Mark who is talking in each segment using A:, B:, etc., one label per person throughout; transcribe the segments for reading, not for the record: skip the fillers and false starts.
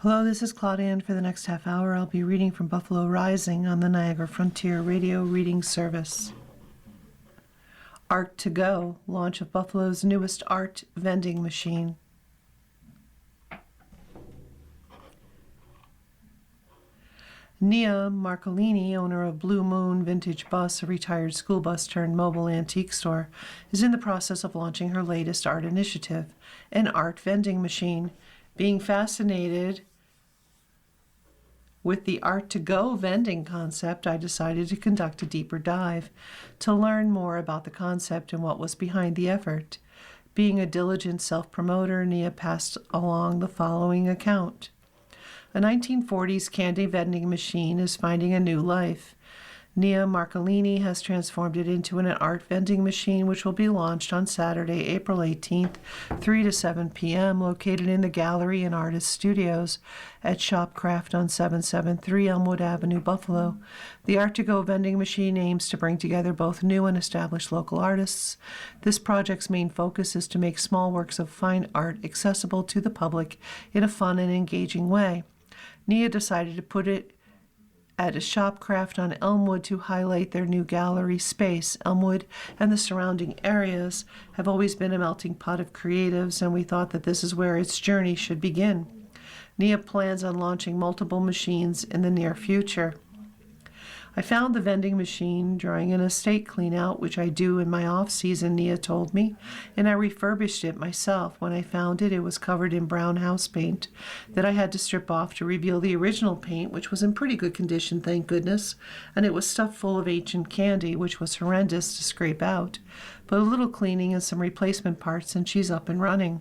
A: Hello, this is Claudia. For the next half hour, I'll be reading from Buffalo Rising on the Niagara Frontier Radio Reading Service. Art to Go, launch of Buffalo's newest art vending machine. Nia Marcolini, owner of Blue Moon Vintage Bus, a retired school bus turned mobile antique store, is in the process of launching her latest art initiative, an art vending machine. Being fascinated with the Art-to-Go vending concept, I decided to conduct a deeper dive to learn more about the concept and what was behind the effort. Being a diligent self-promoter, Nia passed along the following account. A 1940s candy vending machine is finding a new life. Nia Marcolini has transformed it into an art vending machine, which will be launched on Saturday, April 18th, 3 to 7 p.m., located in the Gallery and Artist Studios at Shopcraft on 773 Elmwood Avenue, Buffalo. The Art-to-Go vending machine aims to bring together both new and established local artists. This project's main focus is to make small works of fine art accessible to the public in a fun and engaging way. Nia decided to put it at a Shopcraft on Elmwood to highlight their new gallery space. Elmwood and the surrounding areas have always been a melting pot of creatives, and we thought that this is where its journey should begin. Nia plans on launching multiple machines in the near future. I found the vending machine during an estate clean-out, which I do in my off-season, Nia told me, and I refurbished it myself. When I found it, it was covered in brown house paint that I had to strip off to reveal the original paint, which was in pretty good condition, thank goodness, and it was stuffed full of ancient candy, which was horrendous to scrape out. But a little cleaning and some replacement parts, and she's up and running.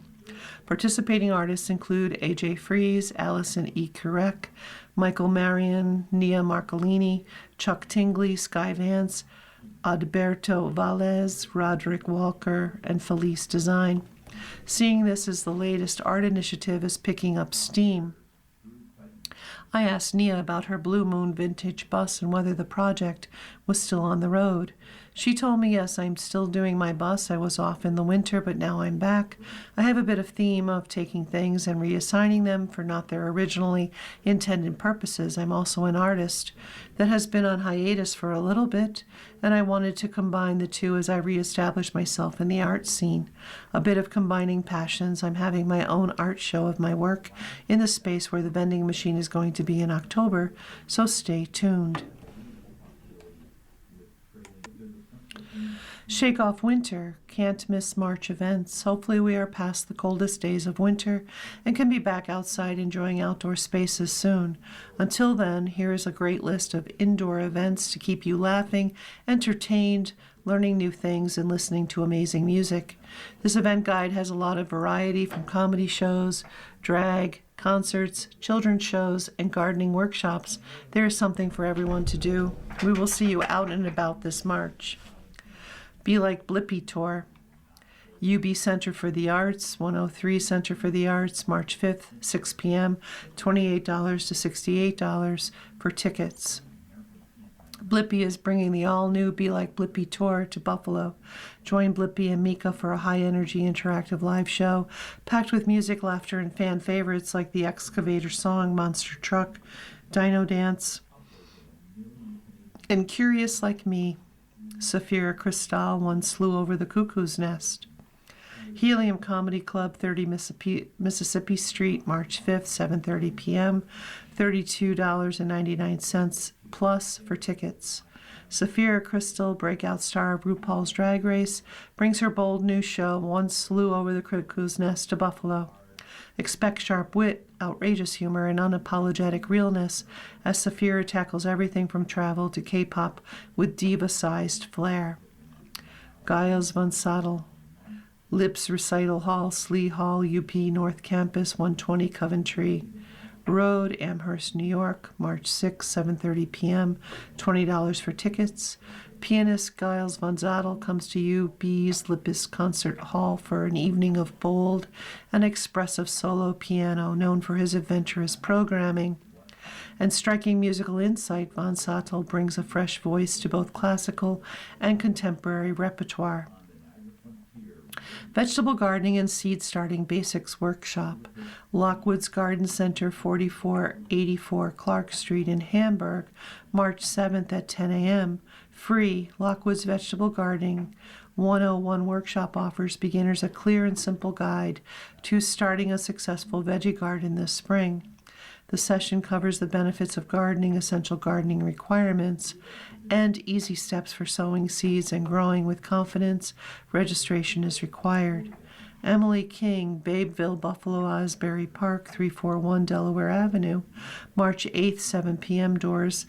A: Participating artists include A.J. Fries, Allison E. Kurek, Michael Marion, Nia Marcolini, Chuck Tingley, Sky Vance, Adberto Valles, Roderick Walker, and Felice Design. Seeing this as the latest art initiative is picking up steam, I asked Nia about her Blue Moon vintage bus and whether the project was still on the road. She told me, yes, I'm still doing my bus. I was off in the winter, but now I'm back. I have a bit of theme of taking things and reassigning them for not their originally intended purposes. I'm also an artist that has been on hiatus for a little bit, and I wanted to combine the two as I reestablished myself in the art scene. A bit of combining passions. I'm having my own art show of my work in the space where the vending machine is going to be in October, so stay tuned. Shake off winter. Can't miss March events. Hopefully we are past the coldest days of winter and can be back outside enjoying outdoor spaces soon. Until then, here is a great list of indoor events to keep you laughing, entertained, learning new things, and listening to amazing music. This event guide has a lot of variety from comedy shows, drag, concerts, children's shows, and gardening workshops. There is something for everyone to do. We will see you out and about this March. Be Like Blippi Tour. UB Center for the Arts, 103 Center for the Arts, March 5th, 6 p.m., $28 to $68 for tickets. Blippi is bringing the all-new Be Like Blippi Tour to Buffalo. Join Blippi and Mika for a high-energy interactive live show packed with music, laughter, and fan favorites like the Excavator song, Monster Truck, Dino Dance, and Curious Like Me. Safira Cristal once flew over the cuckoo's nest. Helium Comedy Club, 30 Mississippi Street, March 5th, 7:30 p.m., $32.99 plus for tickets. Safira Crystal, breakout star of RuPaul's Drag Race, brings her bold new show, Once Flew Over the Cuckoo's Nest, to Buffalo. Expect sharp wit, outrageous humor, and unapologetic realness as Safira tackles everything from travel to K-pop with diva-sized flair. Giles Von Sadel, Lips Recital Hall, Slee Hall, UP North Campus, 120 Coventry Road, Amherst, New York, March 6, 7:30 p.m., $20 for tickets. Pianist Giles Von Zadel comes to UB's Lippis Concert Hall for an evening of bold and expressive solo piano, known for his adventurous programming and striking musical insight. Von Zadel brings a fresh voice to both classical and contemporary repertoire. Vegetable Gardening and Seed Starting Basics Workshop. Lockwood's Garden Center, 4484 Clark Street in Hamburg, March 7th at 10 a.m. Free. Lockwood's Vegetable Gardening 101 workshop offers beginners a clear and simple guide to starting a successful veggie garden this spring. The session covers the benefits of gardening, essential gardening requirements, and easy steps for sowing seeds and growing with confidence. Registration is required. Emily King, Babeville, Buffalo Asbury Park, 341 Delaware Avenue, March 8th, 7 p.m. Doors,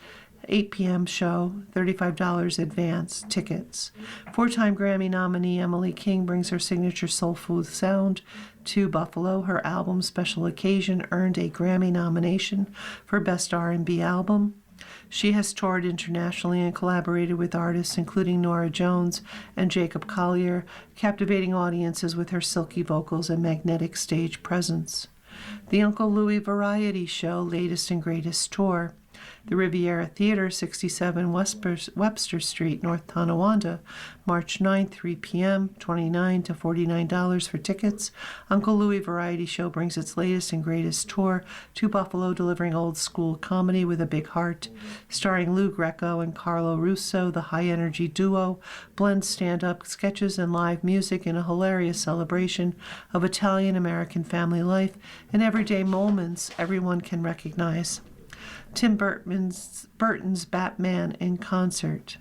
A: 8 p.m. show, $35 advance tickets. Four-time Grammy nominee Emily King brings her signature soul food sound to Buffalo. Her album Special Occasion earned a Grammy nomination for Best R&B Album. She has toured internationally and collaborated with artists including Norah Jones and Jacob Collier, captivating audiences with her silky vocals and magnetic stage presence. The Uncle Louie Variety Show Latest and Greatest Tour. The Riviera Theater, 67 Webster Street, North Tonawanda, March 9th, 3 p.m., $29 to $49 for tickets. Uncle Louie Variety Show brings its latest and greatest tour to Buffalo, delivering old-school comedy with a big heart. Starring Lou Greco and Carlo Russo, the high-energy duo blends stand-up sketches and live music in a hilarious celebration of Italian-American family life and everyday moments everyone can recognize. Tim Burton's Batman in concert.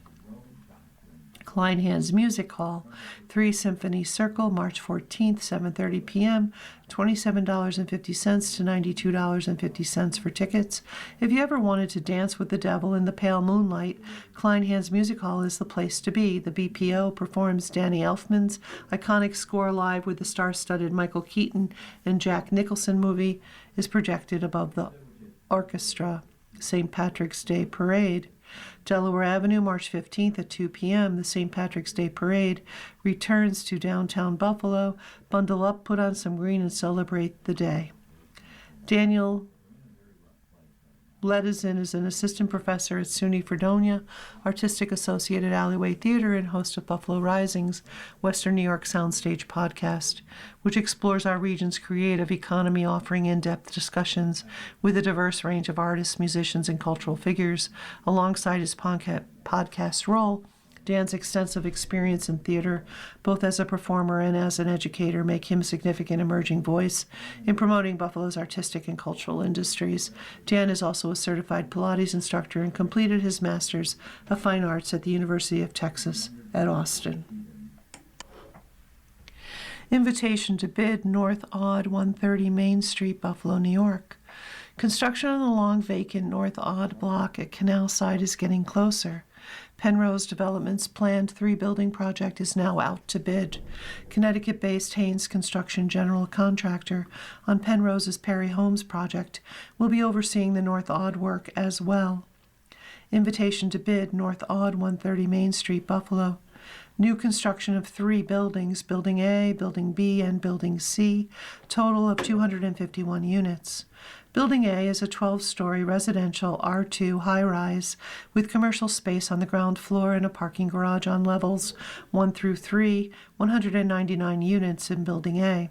A: Kleinhans Music Hall, 3 Symphony Circle, March 14th, 7:30 p.m., $27.50 to $92.50 for tickets. If you ever wanted to dance with the devil in the pale moonlight, Kleinhans Music Hall is the place to be. The BPO performs Danny Elfman's iconic score live with the star-studded Michael Keaton and Jack Nicholson movie is projected above the orchestra. St. Patrick's Day Parade. Delaware Avenue, March 15th at 2 p.m. The St. Patrick's Day Parade returns to downtown Buffalo. Bundle up, put on some green, and celebrate the day. Daniel Ledizin is an assistant professor at SUNY Fredonia, artistic associate at Alleyway Theater, and host of Buffalo Rising's Western New York Soundstage podcast, which explores our region's creative economy, offering in-depth discussions with a diverse range of artists, musicians, and cultural figures. Alongside his podcast role, Dan's extensive experience in theater, both as a performer and as an educator, make him a significant emerging voice in promoting Buffalo's artistic and cultural industries. Dan is also a certified Pilates instructor and completed his Master's of Fine Arts at the University of Texas at Austin. Invitation to bid, North Odd, 130 Main Street, Buffalo, New York. Construction on the long vacant North Odd block at Canal Side is getting closer. Penrose Development's planned 3-building project is now out to bid. Connecticut-based Haynes Construction general contractor on Penrose's Perry Homes project will be overseeing the North Odd work as well. Invitation to bid, North Odd, 130 Main Street, Buffalo. New construction of 3 buildings, Building A, Building B, and Building C, total of 251 units. Building A is a 12-story residential R2 high-rise with commercial space on the ground floor and a parking garage on levels 1 through 3, 199 units in Building A.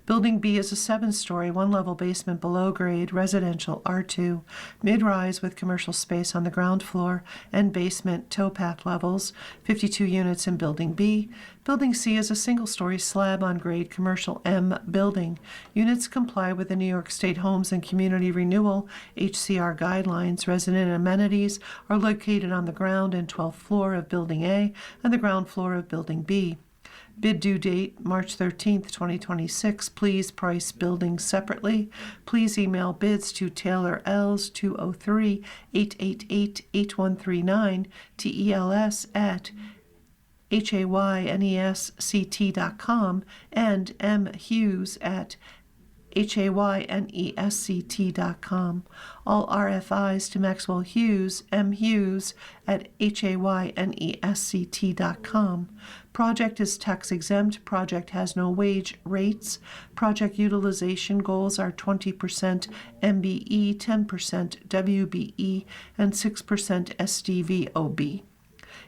A: Building B is a 7-story, one-level basement below-grade residential R2 mid-rise with commercial space on the ground floor and basement towpath levels, 52 units in Building B. Building C is a single-story slab-on-grade commercial M building. Units comply with the New York State Homes and Community Renewal HCR guidelines. Resident amenities are located on the ground and 12th floor of Building A and the ground floor of Building B. Bid due date, March 13th, 2026. Please price buildings separately. Please email bids to Taylor Els 203-888-8139, TELS at haynesct.com and mhughes at haynesct.com. All RFIs to Maxwell Hughes, mhughes at haynesct.com. Project is tax exempt. Project has no wage rates. Project utilization goals are 20% MBE, 10% WBE, and 6% SDVOB.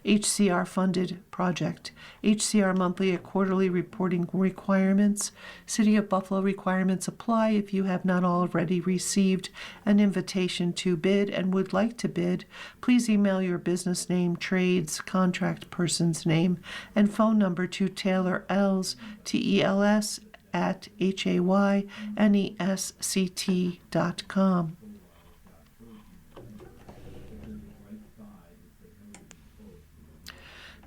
A: HCR-funded project. HCR monthly and quarterly reporting requirements. City of Buffalo requirements apply if you have not already received an invitation to bid and would like to bid. Please email your business name, trades, contract person's name, and phone number to Taylor Els, TELS, at HAYNESCT.com.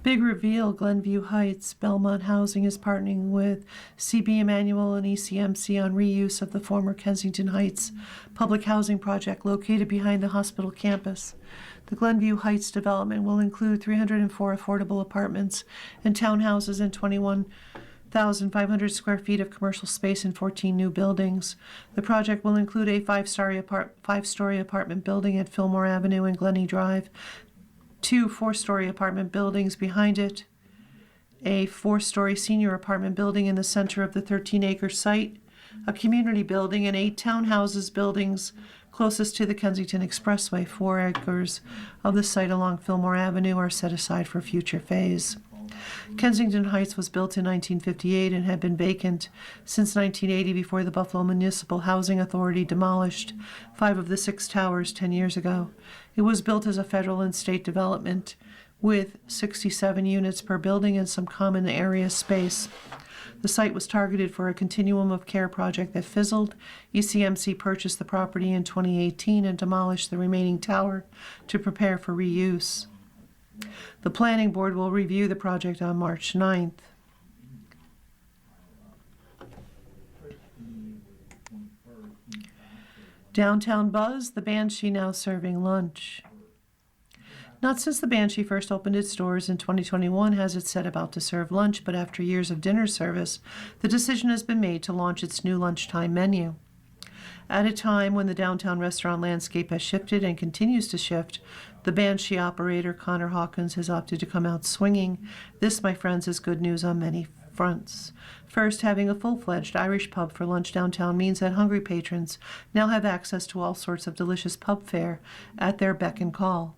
A: Big reveal, Glenview Heights. Belmont Housing is partnering with CB Emanuel and ECMC on reuse of the former Kensington Heights public housing project located behind the hospital campus. The Glenview Heights development will include 304 affordable apartments and townhouses and 21,500 square feet of commercial space in 14 new buildings. The project will include a five-story apartment building at Fillmore Avenue and Glenny Drive, 2 four-story apartment buildings behind it, a 4-story senior apartment building in the center of the 13-acre site, a community building, and 8 townhouses buildings closest to the Kensington Expressway. 4 acres of the site along Fillmore Avenue are set aside for future phase. Kensington Heights was built in 1958 and had been vacant since 1980 before the Buffalo Municipal Housing Authority demolished 5 of the 6 towers 10 years ago. It was built as a federal and state development with 67 units per building and some common area space. The site was targeted for a continuum of care project that fizzled. ECMC purchased the property in 2018 and demolished the remaining tower to prepare for reuse. The Planning Board will review the project on March 9th. Downtown Buzz, the Banshee now serving lunch. Not since the Banshee first opened its doors in 2021 has it set about to serve lunch, but after years of dinner service, the decision has been made to launch its new lunchtime menu. At a time when the downtown restaurant landscape has shifted and continues to shift, the Banshee operator, Connor Hawkins, has opted to come out swinging. This, my friends, is good news on many fronts. First, having a full-fledged Irish pub for lunch downtown means that hungry patrons now have access to all sorts of delicious pub fare at their beck and call,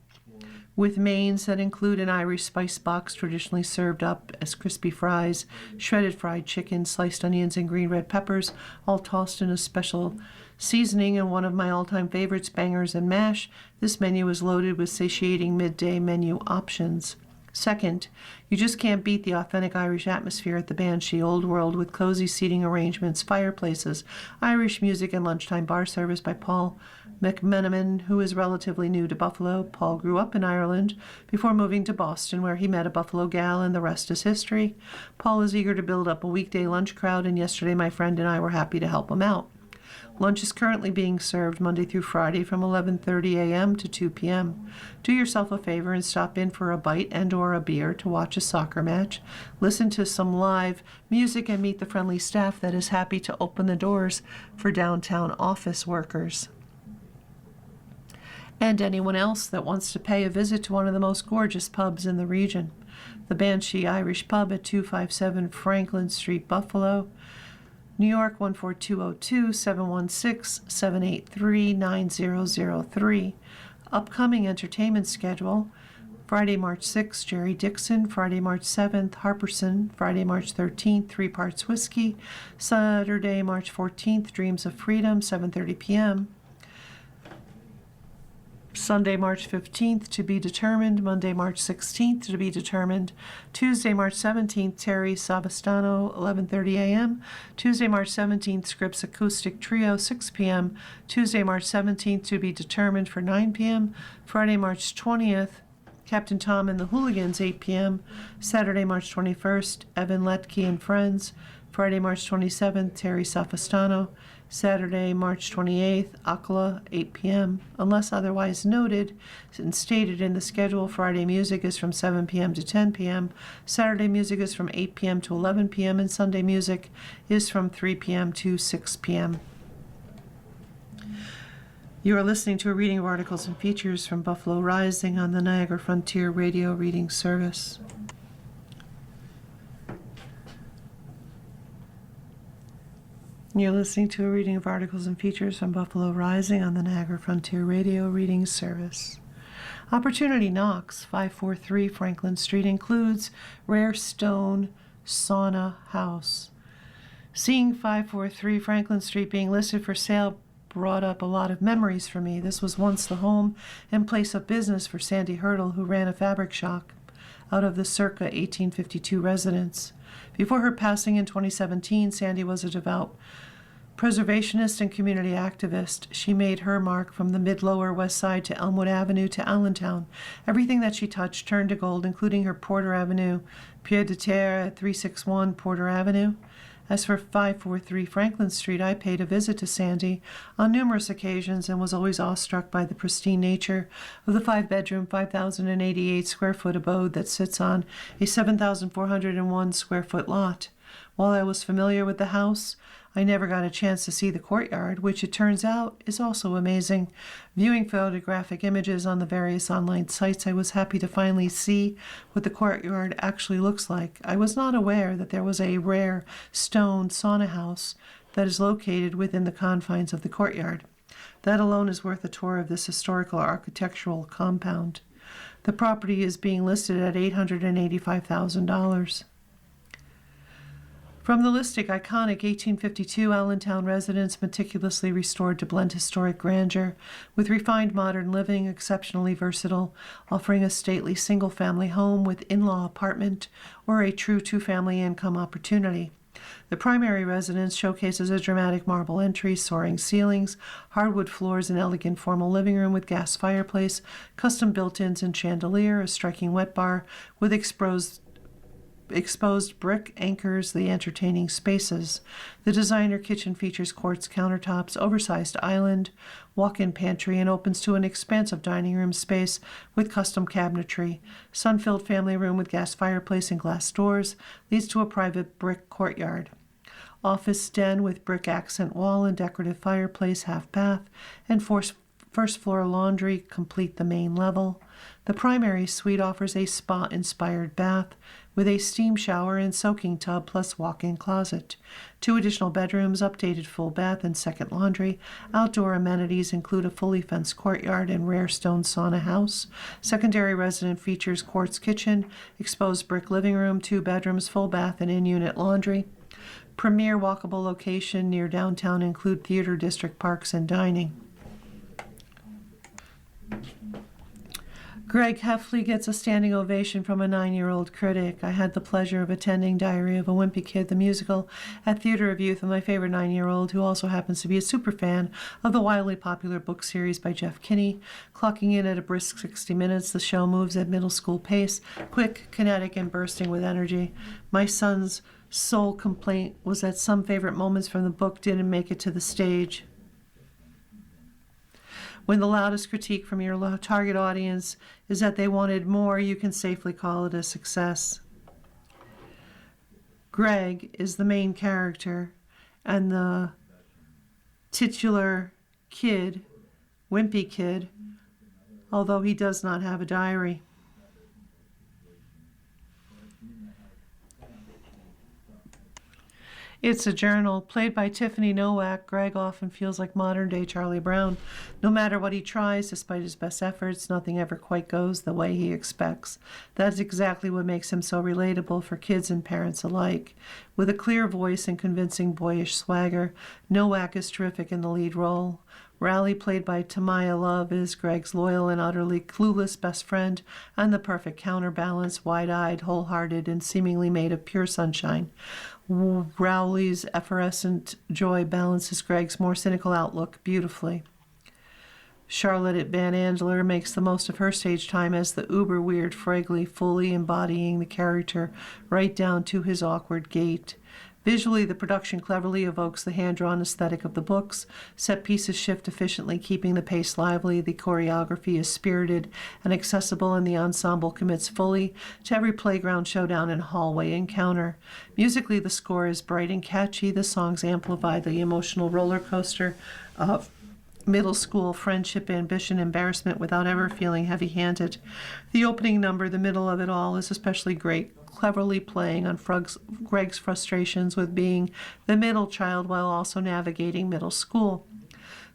A: with mains that include an Irish spice box traditionally served up as crispy fries, shredded fried chicken, sliced onions, and green red peppers, all tossed in a special seasoning, and one of my all-time favorites, bangers and mash. This menu is loaded with satiating midday menu options. Second, you just can't beat the authentic Irish atmosphere at the Banshee Old World with cozy seating arrangements, fireplaces, Irish music, and lunchtime bar service by Paul McMenamin, who is relatively new to Buffalo. Paul grew up in Ireland before moving to Boston, where he met a Buffalo gal, and the rest is history. Paul is eager to build up a weekday lunch crowd, and yesterday my friend and I were happy to help him out. Lunch is currently being served Monday through Friday from 11:30 a.m. to 2 p.m. Do yourself a favor and stop in for a bite and or a beer to watch a soccer match, listen to some live music, and meet the friendly staff that is happy to open the doors for downtown office workers and anyone else that wants to pay a visit to one of the most gorgeous pubs in the region. The Banshee Irish Pub at 257 Franklin Street, Buffalo, New York 14202 716 783 Upcoming entertainment schedule: Friday, March 6th, Jerry Dixon. Friday, March 7th, Harperson. Friday, March 13th, 3 Parts Whiskey. Saturday, March 14th, Dreams of Freedom, 7:30 p.m. Sunday, March 15th, to be determined. Monday, March 16th, to be determined. Tuesday, March 17th, Terry Sabastano, 11:30 a.m. Tuesday, March 17th, Scripps Acoustic Trio, 6 p.m. Tuesday, March 17th, to be determined, for 9 p.m. Friday, March 20th, Captain Tom and the Hooligans, 8 p.m. Saturday, March 21st, Evan Letke and Friends. Friday, March 27th, Terry Sabastano. Saturday, March 28th, Akla, 8 p.m. Unless otherwise noted and stated in the schedule, Friday music is from 7 p.m. to 10 p.m. Saturday music is from 8 p.m. to 11 p.m. and Sunday music is from 3 p.m. to 6 p.m. You are listening to a reading of articles and features from Buffalo Rising on the Niagara Frontier Radio Reading Service. You're listening to a reading of articles and features from Buffalo Rising on the Niagara Frontier Radio Reading Service. Opportunity Knocks, 543 Franklin Street, includes rare stone sauna house. Seeing 543 Franklin Street being listed for sale brought up a lot of memories for me. This was once the home and place of business for Sandy Hurdle, who ran a fabric shop out of the circa 1852 residence. Before her passing in 2017, Sandy was a devout preservationist and community activist. She made her mark from the mid-lower west side to Elmwood Avenue to Allentown. Everything that she touched turned to gold, including her Porter Avenue pied-à-terre at 361 Porter Avenue. As for 543 Franklin Street, I paid a visit to Sandy on numerous occasions and was always awestruck by the pristine nature of the 5-bedroom, 5,088-square-foot abode that sits on a 7,401-square-foot lot. While I was familiar with the house, I never got a chance to see the courtyard, which it turns out is also amazing. Viewing photographic images on the various online sites, I was happy to finally see what the courtyard actually looks like. I was not aware that there was a rare stone sauna house that is located within the confines of the courtyard. That alone is worth a tour of this historical architectural compound. The property is being listed at $885,000. From the listing, iconic 1852 Allentown residence meticulously restored to blend historic grandeur with refined modern living, exceptionally versatile, offering a stately single-family home with in-law apartment or a true two-family income opportunity. The primary residence showcases a dramatic marble entry, soaring ceilings, hardwood floors, an elegant formal living room with gas fireplace, custom built-ins and chandelier, a striking wet bar with exposed brick anchors the entertaining spaces. The designer kitchen features quartz countertops, oversized island, walk-in pantry, and opens to an expansive dining room space with custom cabinetry. Sun-filled family room with gas fireplace and glass doors leads to a private brick courtyard. Office den with brick accent wall and decorative fireplace, half bath, and first floor laundry complete the main level. The primary suite offers a spa-inspired bath with a steam shower and soaking tub plus walk-in closet. 2 additional bedrooms, updated full bath, and second laundry. Outdoor amenities include a fully fenced courtyard and rare stone sauna house. Secondary residence features quartz kitchen, exposed brick living room, 2 bedrooms, full bath, and in-unit laundry. Premier walkable location near downtown include theater district, parks, and dining. Greg Heffley gets a standing ovation from a 9-year-old critic. I had the pleasure of attending Diary of a Wimpy Kid, the musical, at Theater of Youth with my favorite 9-year-old, who also happens to be a super fan of the wildly popular book series by Jeff Kinney. Clocking in at a brisk 60 minutes, the show moves at middle school pace, quick, kinetic, and bursting with energy. My son's sole complaint was that some favorite moments from the book didn't make it to the stage. When the loudest critique from your target audience is that they wanted more, you can safely call it a success. Greg is the main character, and the titular kid, Wimpy Kid, although he does not have a diary. It's a journal. Played by Tiffany Nowak, Greg often feels like modern-day Charlie Brown. No matter what he tries, despite his best efforts, nothing ever quite goes the way he expects. That's exactly what makes him so relatable for kids and parents alike. With a clear voice and convincing boyish swagger, Nowak is terrific in the lead role. Raleigh, played by Tamaya Love, is Greg's loyal and utterly clueless best friend and the perfect counterbalance, wide-eyed, wholehearted, and seemingly made of pure sunshine. Rowley's effervescent joy balances Greg's more cynical outlook beautifully. Charlotte Van Andler makes the most of her stage time as the uber-weird Fragley, fully embodying the character right down to his awkward gait. Visually, the production cleverly evokes the hand-drawn aesthetic of the books. Set pieces shift efficiently, keeping the pace lively. The choreography is spirited and accessible, and the ensemble commits fully to every playground showdown and hallway encounter. Musically, the score is bright and catchy. The songs amplify the emotional roller coaster of middle school friendship, ambition, embarrassment without ever feeling heavy-handed. The opening number, the middle of it all, is especially great, cleverly playing on Greg's frustrations with being the middle child while also navigating middle school.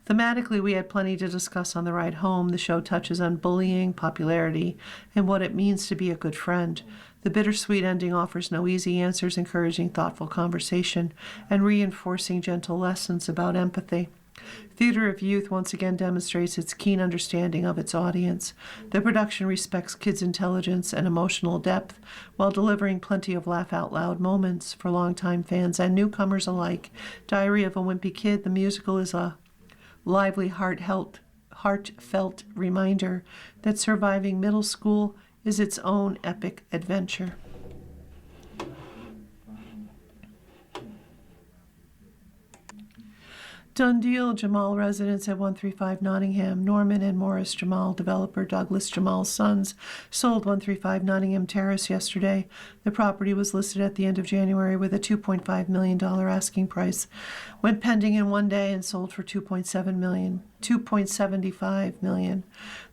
A: Thematically, we had plenty to discuss on the ride home. The show touches on bullying, popularity, and what it means to be a good friend. The bittersweet ending offers no easy answers, encouraging thoughtful conversation and reinforcing gentle lessons about empathy. Theater of Youth once again demonstrates its keen understanding of its audience. The production respects kids' intelligence and emotional depth while delivering plenty of laugh-out-loud moments for longtime fans and newcomers alike. Diary of a Wimpy Kid, the musical, is a lively, heartfelt reminder that surviving middle school is its own epic adventure. Done deal. Jamal residents at 135 Nottingham. Norman and Morris Jamal, developer Douglas Jamal's sons, sold 135 Nottingham Terrace yesterday. The property was listed at the end of January with a $2.5 million asking price. Went pending in one day and sold for $2.75 million.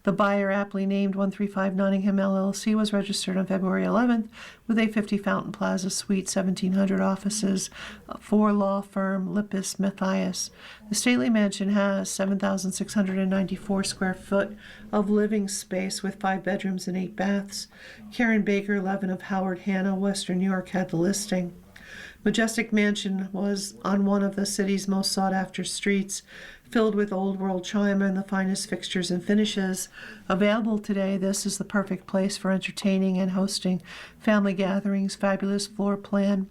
A: The buyer, aptly named 135 Nottingham LLC, was registered on February 11th with a 50 Fountain Plaza Suite, 1,700 offices for law firm Lippis Mathias. The stately mansion has 7,694 square foot of living space with 5 bedrooms and 8 baths. Karen Baker, 11 of Howard Hanna, Western New York, had the listing. Majestic Mansion was on one of the city's most sought-after streets, filled with old-world charm and the finest fixtures and finishes. Available today, this is the perfect place for entertaining and hosting family gatherings. Fabulous floor plan,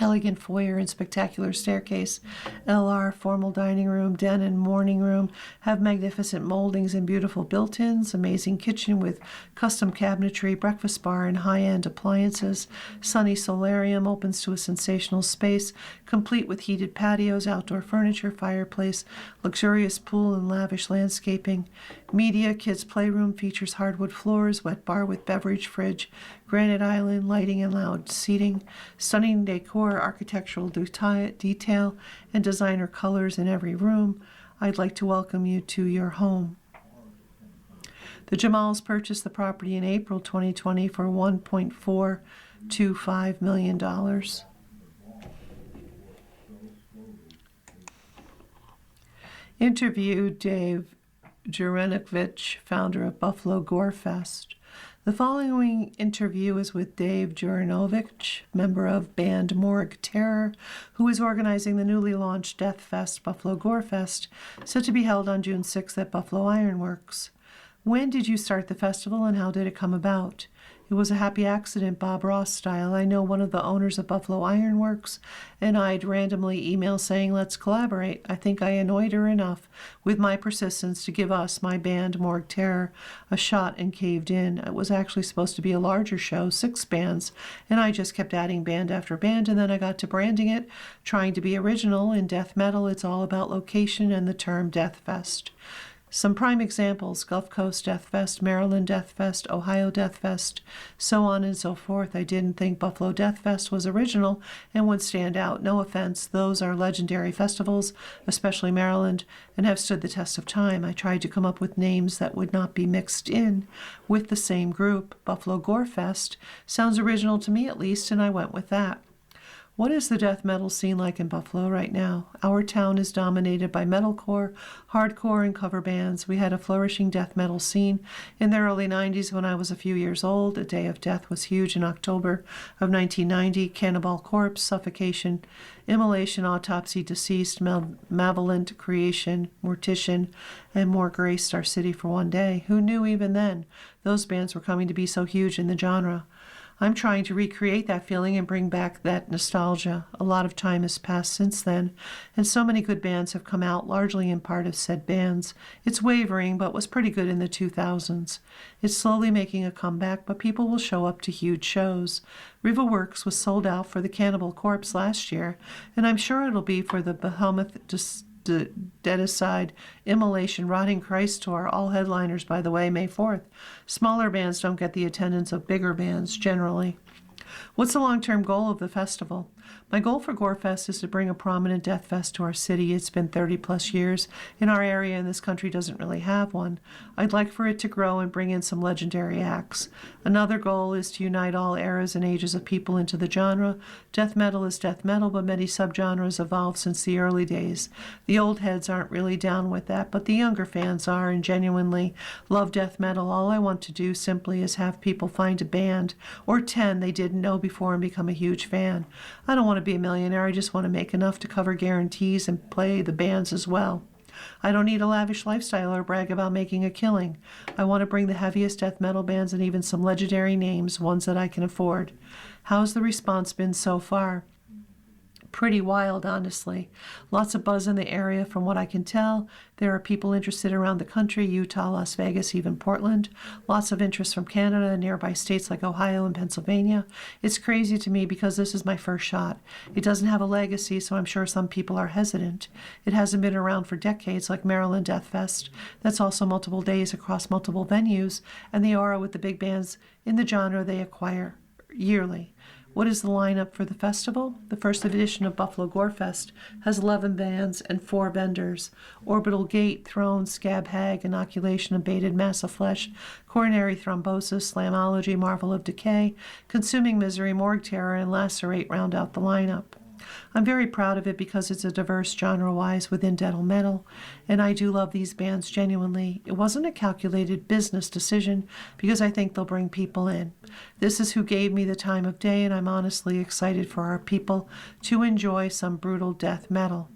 A: elegant foyer and spectacular staircase. LR, formal dining room, den and morning room have magnificent moldings and beautiful built-ins. Amazing kitchen with custom cabinetry, breakfast bar, and high-end appliances. Sunny solarium opens to a sensational space, complete with heated patios, outdoor furniture, fireplace, luxurious pool, and lavish landscaping. Media kids playroom features hardwood floors, wet bar with beverage fridge, granite island, lighting and loud seating, stunning decor, architectural detail, and designer colors in every room. I'd like to welcome you to your home. The Jamals purchased the property in April 2020 for $1.425 million. Interviewed Dave Juranovic, founder of Buffalo Gore Fest. The following interview is with Dave Juranovic, member of band Morgue Terror, who is organizing the newly launched Death Fest, Buffalo Gore Fest, set to be held on June 6th at Buffalo Ironworks. When did you start the festival and how did it come about? It was a happy accident, Bob Ross style. I know one of the owners of Buffalo Ironworks, and I'd randomly email saying, let's collaborate. I think I annoyed her enough with my persistence to give us, my band, Morgue Terror, a shot and caved in. It was actually supposed to be a larger show, 6 bands, and I just kept adding band after band, and then I got to branding it, trying to be original. In death metal, it's all about location and the term Death Fest. Some prime examples: Gulf Coast Death Fest, Maryland Death Fest, Ohio Death Fest, so on and so forth. I didn't think Buffalo Death Fest was original and would stand out. No offense, those are legendary festivals, especially Maryland, and have stood the test of time. I tried to come up with names that would not be mixed in with the same group. Buffalo Gore Fest sounds original to me at least, and I went with that. What is the death metal scene like in Buffalo right now? Our town is dominated by metalcore, hardcore, and cover bands. We had a flourishing death metal scene in the early 90s when I was a few years old. A Day of Death was huge in October of 1990. Cannibal Corpse, Suffocation, Immolation, Autopsy, Deceased, Malevolent Creation, Mortician, and more graced our city for one day. Who knew even then those bands were coming to be so huge in the genre? I'm trying to recreate that feeling and bring back that nostalgia. A lot of time has passed since then, and so many good bands have come out, largely in part of said bands. It's wavering, but was pretty good in the 2000s. It's slowly making a comeback, but people will show up to huge shows. Riva Works was sold out for the Cannibal Corpse last year, and I'm sure it'll be for the Behemoth Deicide, Immolation, Rotting Christ Tour, all headliners, by the way, May 4th. Smaller bands don't get the attendance of bigger bands generally. What's the long-term goal of the festival? My goal for Gorefest is to bring a prominent death fest to our city. It's been 30 plus years in our area, and this country doesn't really have one. I'd like for it to grow and bring in some legendary acts. Another goal is to unite all eras and ages of people into the genre. Death metal is death metal, but many subgenres evolved since the early days. The old heads aren't really down with that, but the younger fans are and genuinely love death metal. All I want to do simply is have people find a band or 10 they didn't know before and become a huge fan. I don't want to be a millionaire. I just want to make enough to cover guarantees and play the bands as well. I don't need a lavish lifestyle or brag about making a killing. I want to bring the heaviest death metal bands and even some legendary names, ones that I can afford. How's the response been so far? Pretty wild, honestly. Lots of buzz in the area from what I can tell. There are people interested around the country, Utah, Las Vegas, even Portland. Lots of interest from Canada and nearby states like Ohio and Pennsylvania. It's crazy to me because this is my first shot. It doesn't have a legacy, so I'm sure some people are hesitant. It hasn't been around for decades like Maryland Death Fest. That's also multiple days across multiple venues, and the aura with the big bands in the genre they acquire yearly. What is the lineup for the festival? The first edition of Buffalo Gore Fest has 11 bands and 4 vendors. Orbital Gate, Throne, Scab Hag, Inoculation of Baited Massive Flesh, Coronary Thrombosis, Slamology, Marvel of Decay, Consuming Misery, Morgue Terror, and Lacerate round out the lineup. I'm very proud of it because it's a diverse genre-wise within death metal, and I do love these bands genuinely. It wasn't a calculated business decision because I think they'll bring people in. This is who gave me the time of day, and I'm honestly excited for our people to enjoy some brutal death metal.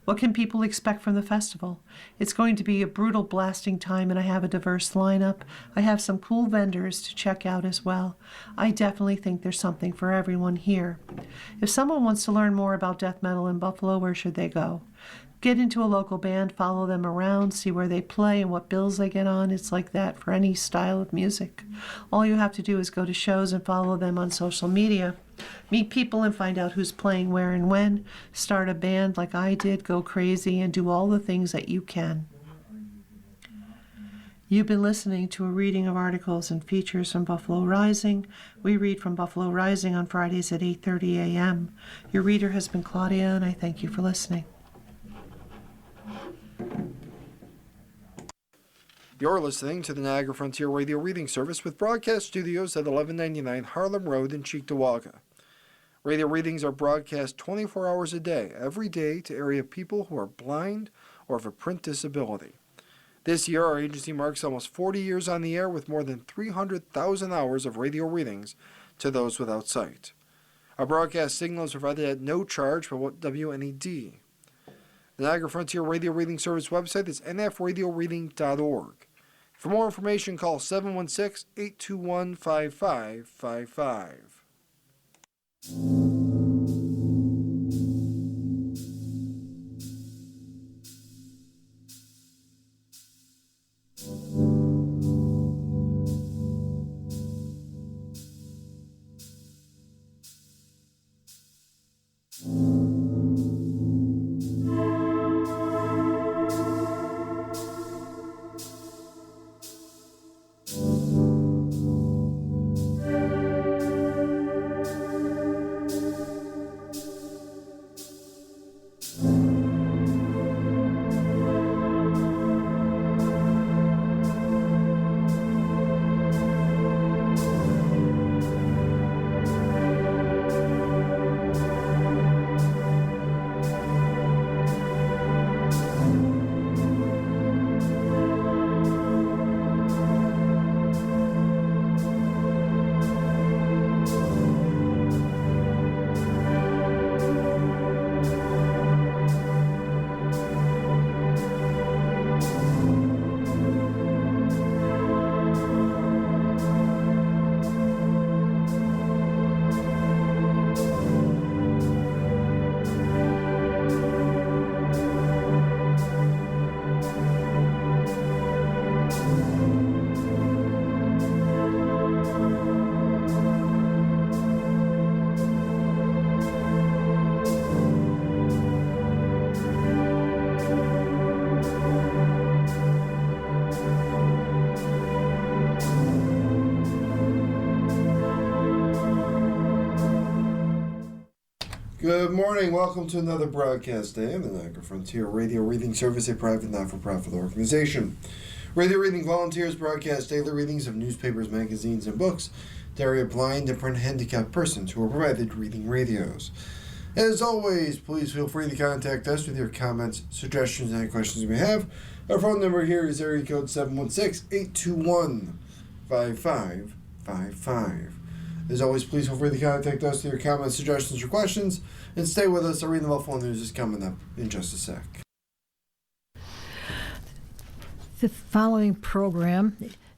A: What can people expect from the festival? It's going to be a brutal blasting time, and I have a diverse lineup. I have some cool vendors to check out as well. I definitely think there's something for everyone here. If someone wants to learn more about death metal in Buffalo, where should they go? Get into a local band, follow them around, see where they play and what bills they get on. It's like that for any style of music. All you have to do is go to shows and follow them on social media. Meet people and find out who's playing where and when. Start a band like I did, go crazy, and do all the things that you can. You've been listening to a reading of articles and features from Buffalo Rising. We read from Buffalo Rising on Fridays at 8:30 a.m. Your reader has been Claudia, and I thank you for listening.
B: You're listening to the Niagara Frontier Radio Reading Service with broadcast studios at 1199 Harlem Road in Cheektowaga. Radio readings are broadcast 24 hours a day, every day, to area people who are blind or have a print disability. This year, our agency marks almost 40 years on the air with more than 300,000 hours of radio readings to those without sight. Our broadcast signal is provided at no charge by WNED. The Niagara Frontier Radio Reading Service website is nfradioreading.org. For more information, call 716-821-5555. Good morning. Welcome to another broadcast day of the Niagara Frontier Radio Reading Service, a private not-for-profit organization. Radio Reading volunteers broadcast daily readings of newspapers, magazines, and books to area blind and print handicapped persons who are provided reading radios. As always, please feel free to contact us with your comments, suggestions, and any questions you may have. Our phone number here is area code 716-821-5555. As always, please feel free to contact us with your comments, suggestions, or questions. And stay with us. Our Reading Buffalo News is coming up in just a sec.
C: The following program